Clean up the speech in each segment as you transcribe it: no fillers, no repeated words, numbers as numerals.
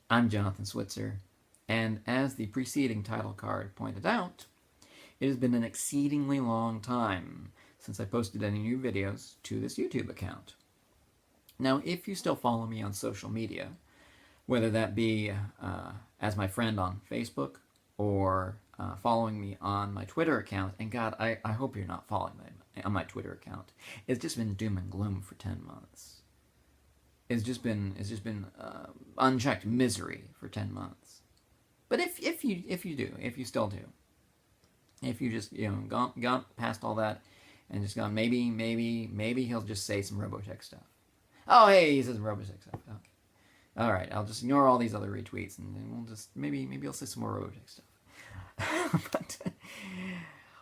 I'm Jonathan Switzer, and as the preceding title card pointed out, it has been an exceedingly long time since I posted any new videos to this YouTube account. Now, if you still follow me on social media, whether that be as my friend on Facebook or following me on my Twitter account, and God, I hope you're not following me on my Twitter account. It's just been doom and gloom for 10 months. It's just been unchecked misery for 10 months. But if you still do, if you just gone past all that and just gone, maybe he'll just say some Robotech stuff. Oh, hey, he says Robotech stuff. Okay. All right, I'll just ignore all these other retweets, and then we'll just maybe I'll say some more Robotech stuff. But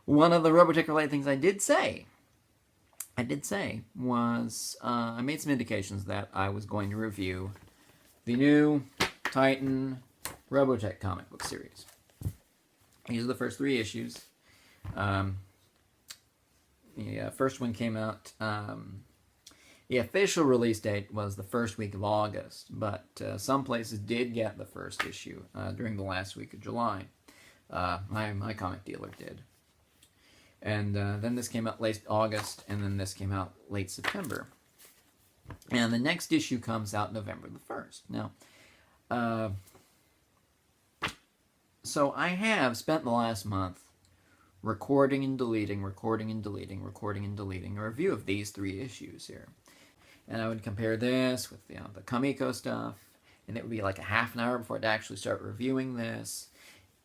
one of the Robotech related things I did say was I made some indications that I was going to review the new Titan Robotech comic book series. These are the first 3 issues. The first one came out. The official release date was the first week of August, but some places did get the first issue during the last week of July. My comic dealer did. And then this came out late August, and then this came out late September. And the next issue comes out November the 1st. Now, so I have spent the last month recording and deleting a review of these 3 issues here. And I would compare this with the Kamiko stuff, and it would be like a half an hour before I'd actually start reviewing this.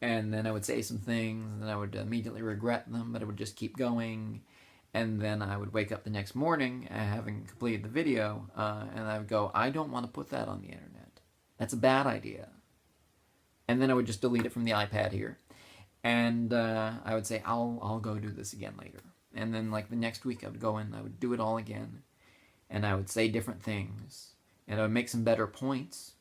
And then I would say some things, and then I would immediately regret them, but it would just keep going. And then I would wake up the next morning, having completed the video, and I would go, I don't want to put that on the internet. That's a bad idea. And then I would just delete it from the iPad here. And I would say, I'll go do this again later. And then like the next week I would go in, I would do it all again. And I would say different things. And I would make some better points.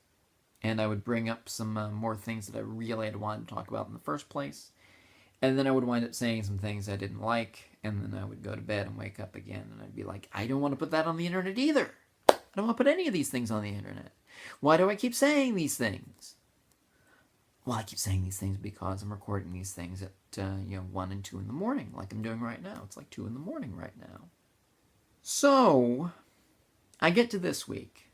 And I would bring up some more things that I really had wanted to talk about in the first place. And then I would wind up saying some things I didn't like. And then I would go to bed and wake up again. And I'd be like, I don't want to put that on the internet either. I don't want to put any of these things on the internet. Why do I keep saying these things? Well, I keep saying these things because I'm recording these things at 1 and 2 in the morning, like I'm doing right now. It's like 2 in the morning right now. So I get to this week,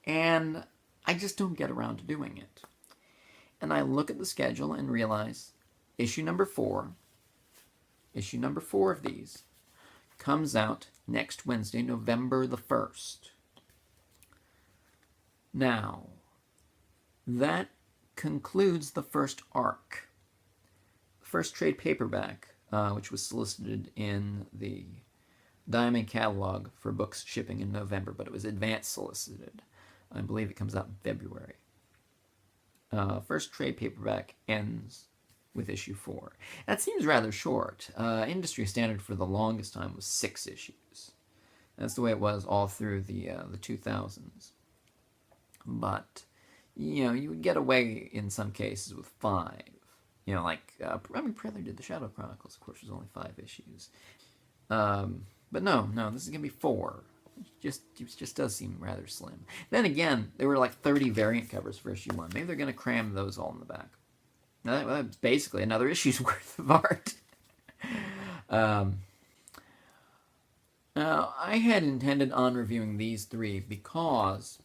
and I just don't get around to doing it. And I look at the schedule and realize issue number 4 of these, comes out next Wednesday, November the 1st. Now, that concludes the first arc. The first trade paperback, which was solicited in the Diamond catalog for books shipping in November, but it was advance solicited. I believe it comes out in February. First trade paperback ends with issue 4. That seems rather short. Industry standard for the longest time was 6 issues. That's the way it was all through the 2000s. But you would get away in some cases with 5. Prelude did the Shadow Chronicles, of course, was only 5 issues. But no, this is going to be 4. It just does seem rather slim. Then again, there were like 30 variant covers for issue 1. Maybe they're going to cram those all in the back. Now, that's basically another issue's worth of art. Now, I had intended on reviewing these 3 because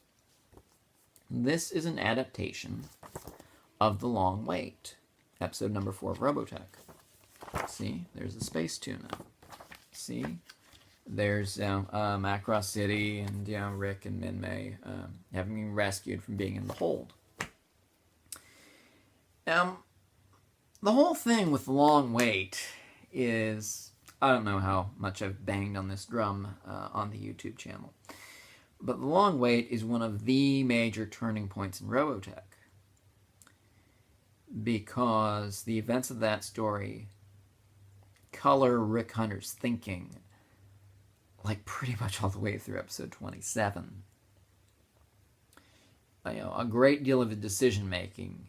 this is an adaptation of The Long Wait, episode number 4 of Robotech. See, there's a space tuna. See, there's Macross City and Rick and Minmay having been rescued from being in the hold. Now, the whole thing with The Long Wait is, I don't know how much I've banged on this drum on the YouTube channel, but The Long Wait is one of the major turning points in Robotech, because the events of that story color Rick Hunter's thinking like pretty much all the way through episode 27. A great deal of his decision making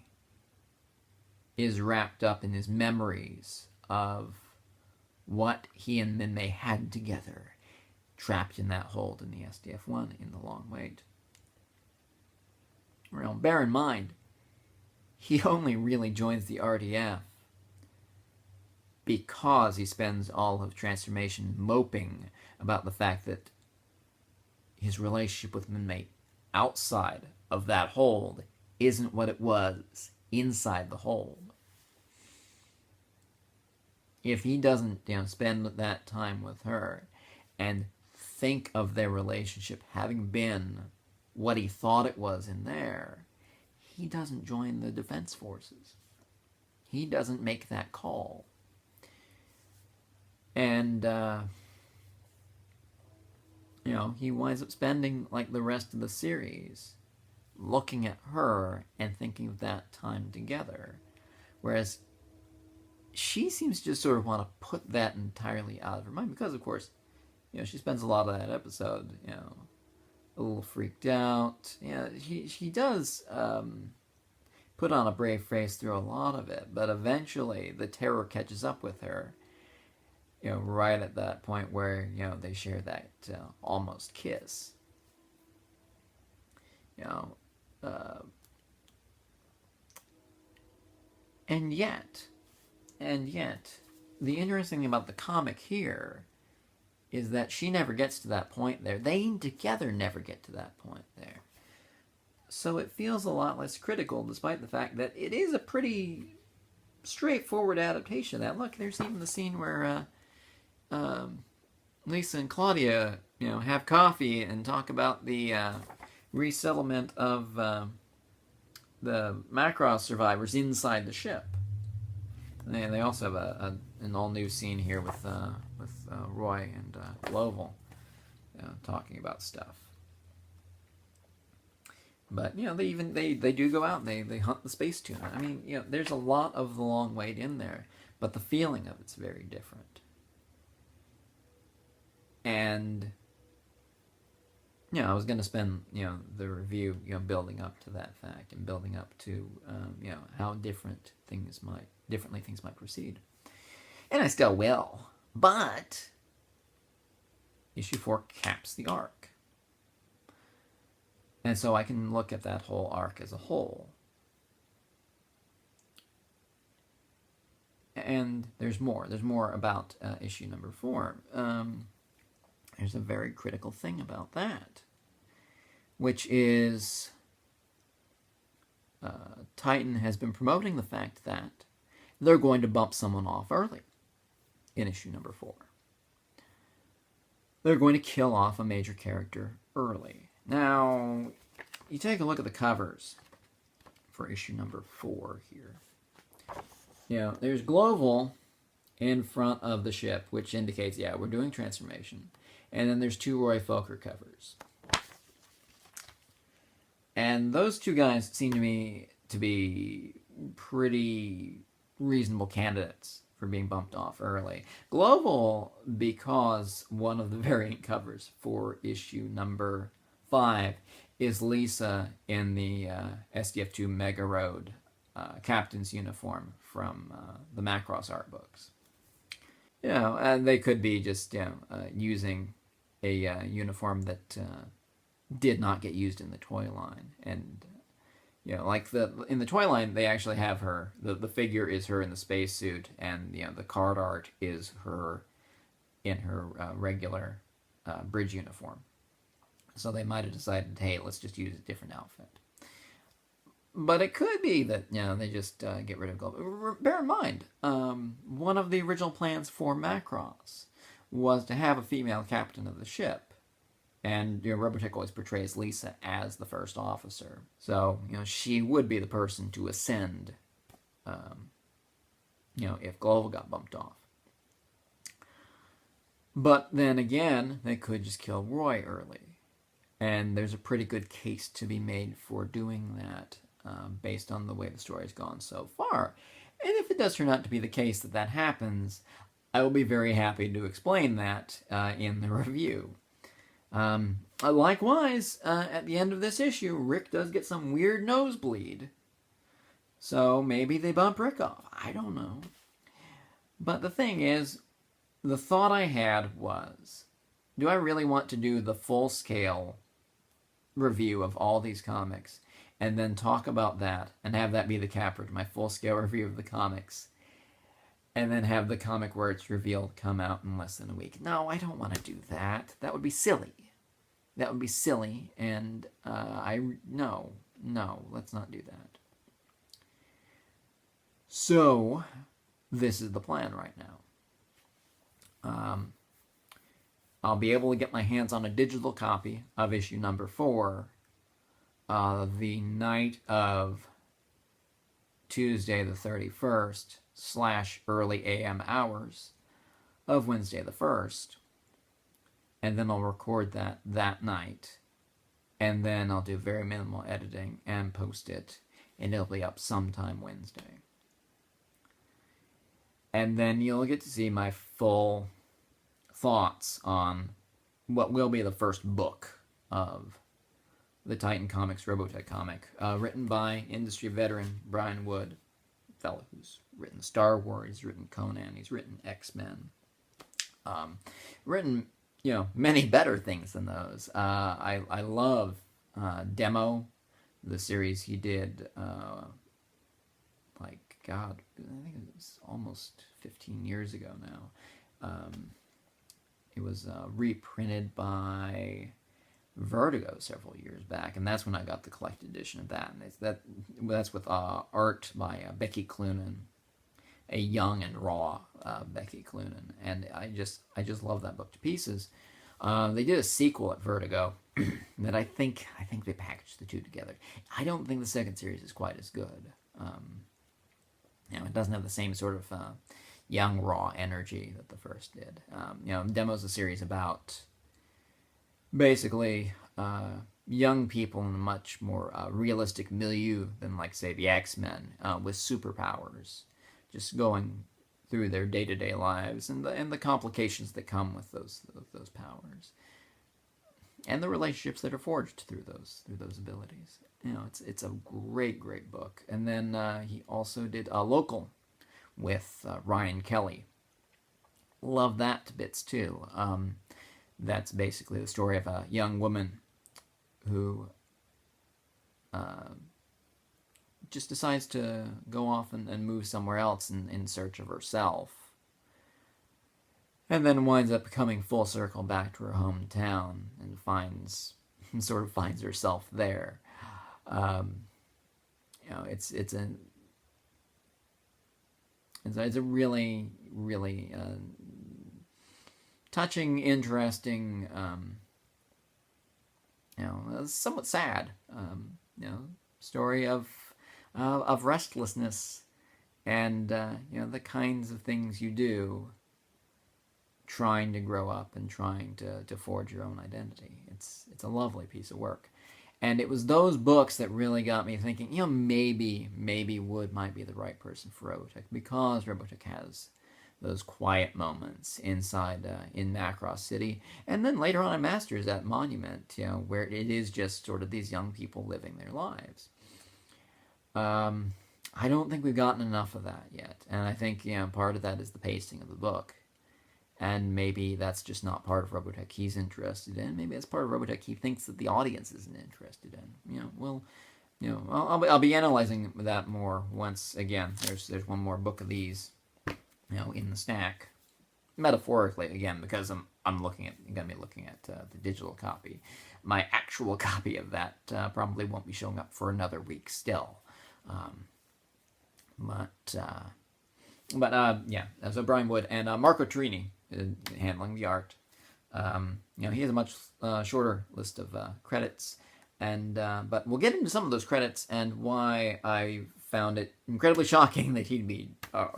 is wrapped up in his memories of what he and Minmay had together, trapped in that hold in the SDF-1 in The Long Wait. Bear in mind, he only really joins the RDF because he spends all of Transformation moping about the fact that his relationship with Minmate outside of that hold isn't what it was inside the hold. If he doesn't, spend that time with her and think of their relationship having been what he thought it was in there, he doesn't join the Defense Forces. He doesn't make that call. And, he winds up spending, like, the rest of the series looking at her and thinking of that time together. Whereas she seems to just sort of want to put that entirely out of her mind because, of course, she spends a lot of that episode, a little freaked out. She does put on a brave face through a lot of it, but eventually the terror catches up with her, right at that point where, they share that almost kiss. And yet, the interesting thing about the comic here is that she never gets to that point there. They together never get to that point there. So it feels a lot less critical, despite the fact that it is a pretty straightforward adaptation of that. Look, there's even the scene where Lisa and Claudia, have coffee and talk about the resettlement of the Macross survivors inside the ship. And they also have an all-new scene here with Roy and Lovell talking about stuff. But they do go out and they hunt the space tuna. I mean, there's a lot of the long wait in there, but the feeling of it's very different. And I was going to spend the review building up to that fact and building up to how differently things might proceed, and I still will. But issue 4 caps the arc, and so I can look at that whole arc as a whole. And there's more. There's more about issue number 4. There's a very critical thing about that, which is Titan has been promoting the fact that they're going to bump someone off early in issue number 4. They're going to kill off a major character early. Now, you take a look at the covers for issue number 4 here. There's Global in front of the ship, which indicates, we're doing Transformation. And then there's 2 Roy Fokker covers. And those 2 guys seem to me to be pretty reasonable candidates for being bumped off early. Global, because one of the variant covers for issue number 5 is Lisa in the SDF2 Mega Road captain's uniform from the Macross art books. And they could be just using a uniform that did not get used in the toy line. And like in the toy line, they actually have her. The figure is her in the spacesuit, and the card art is her in her regular bridge uniform. So they might have decided, hey, let's just use a different outfit. But it could be that they just get rid of Global. Bear in mind, one of the original plans for Macross was to have a female captain of the ship. And Robotech always portrays Lisa as the first officer. So, she would be the person to ascend, if Global got bumped off. But then again, they could just kill Roy early. And there's a pretty good case to be made for doing that, based on the way the story's gone so far. And if it does turn out to be the case that happens, I will be very happy to explain that in the review. Likewise, at the end of this issue, Rick does get some weird nosebleed. So maybe they bump Rick off. I don't know. But the thing is, the thought I had was, do I really want to do the full-scale review of all these comics and then talk about that, and have that be the capper to my full-scale review of the comics, and then have the comic where it's revealed come out in less than a week. No, I don't want to do that. That would be silly. That would be silly, and no, let's not do that. So, this is the plan right now. I'll be able to get my hands on a digital copy of issue number 4 the night of Tuesday the 31st / early AM hours of Wednesday the 1st. And then I'll record that night. And then I'll do very minimal editing and post it. And it'll be up sometime Wednesday. And then you'll get to see my full thoughts on what will be the first book of the Titan Comics Robotech comic, written by industry veteran Brian Wood, a fellow who's written Star Wars, he's written Conan, he's written X-Men, written, many better things than those. I love Demo, the series he did, God, I think it was almost 15 years ago now. It was reprinted by Vertigo several years back, and that's when I got the collected edition of that. And that's with art by Becky Cloonan, a young and raw Becky Cloonan, and I just love that book to pieces. They did a sequel at Vertigo that I think they packaged the two together. I don't think the second series is quite as good. It doesn't have the same sort of young, raw energy that the first did. Demo's a series about basically young people in a much more realistic milieu than, like, say, the X-Men, with superpowers, just going through their day-to-day lives and the complications that come with those powers, and the relationships that are forged through those abilities. It's a great book. And then he also did a Local with Ryan Kelly. Love that to bits too. That's basically the story of a young woman who just decides to go off and move somewhere else in search of herself, and then winds up coming full circle back to her hometown and finds herself there. It's a really touching, interesting, somewhat sad, story of restlessness and the kinds of things you do trying to grow up and trying to forge your own identity. It's a lovely piece of work. And it was those books that really got me thinking, maybe Wood might be the right person for Robotech, because Robotech has those quiet moments inside in Macross City, and then later on in Masters at Monument, where it is just sort of these young people living their lives. I don't think we've gotten enough of that yet, and I think part of that is the pacing of the book. And maybe that's just not part of Robotech he's interested in. Maybe that's part of Robotech he thinks that the audience isn't interested in. I'll be analyzing that more once again. There's one more book of these, in the stack, metaphorically again, because I'm gonna be looking at the digital copy. My actual copy of that probably won't be showing up for another week still. So Brian Wood and Marco Turini handling the art. He has a much shorter list of credits, but we'll get into some of those credits and why I found it incredibly shocking that he'd be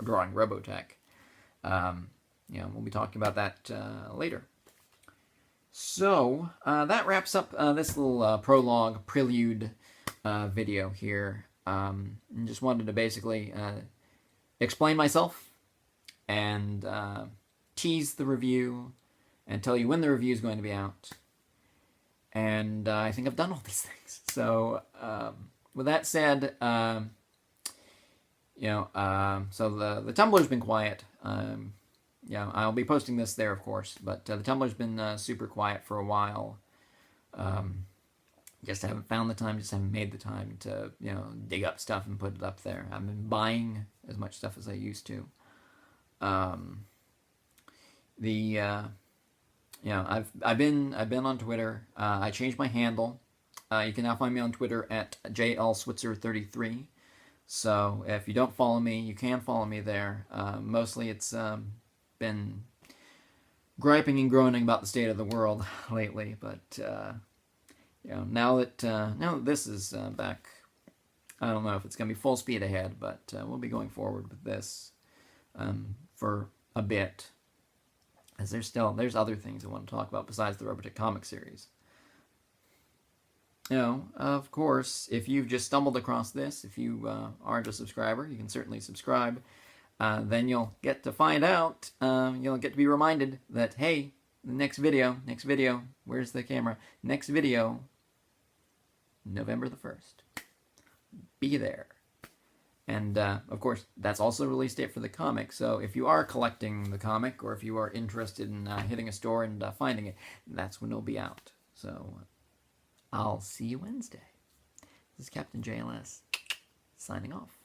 drawing Robotech. We'll be talking about that later. So that wraps up this little prologue, prelude video here. Just wanted to basically explain myself and tease the review and tell you when the review is going to be out. And I think I've done all these things. So with that said, so the Tumblr's been quiet. I'll be posting this there, of course, but the Tumblr's been super quiet for a while. Just haven't found the time, just haven't made the time to, dig up stuff and put it up there. I've been buying as much stuff as I used to. I've been on Twitter. I changed my handle. You can now find me on Twitter at JLSwitzer33. So if you don't follow me, you can follow me there. Mostly it's been griping and groaning about the state of the world lately, but now that this is back, I don't know if it's going to be full speed ahead, but we'll be going forward with this for a bit, as there's other things I want to talk about besides the Robotech comic series. Of course, if you've just stumbled across this, if you aren't a subscriber, you can certainly subscribe. Then you'll get to find out, you'll get to be reminded that, hey, the next video, where's the camera? Next video, November the 1st. Be there. And, of course, that's also the release date for the comic, so if you are collecting the comic, or if you are interested in hitting a store and finding it, that's when it'll be out. So, I'll see you Wednesday. This is Captain JLS, signing off.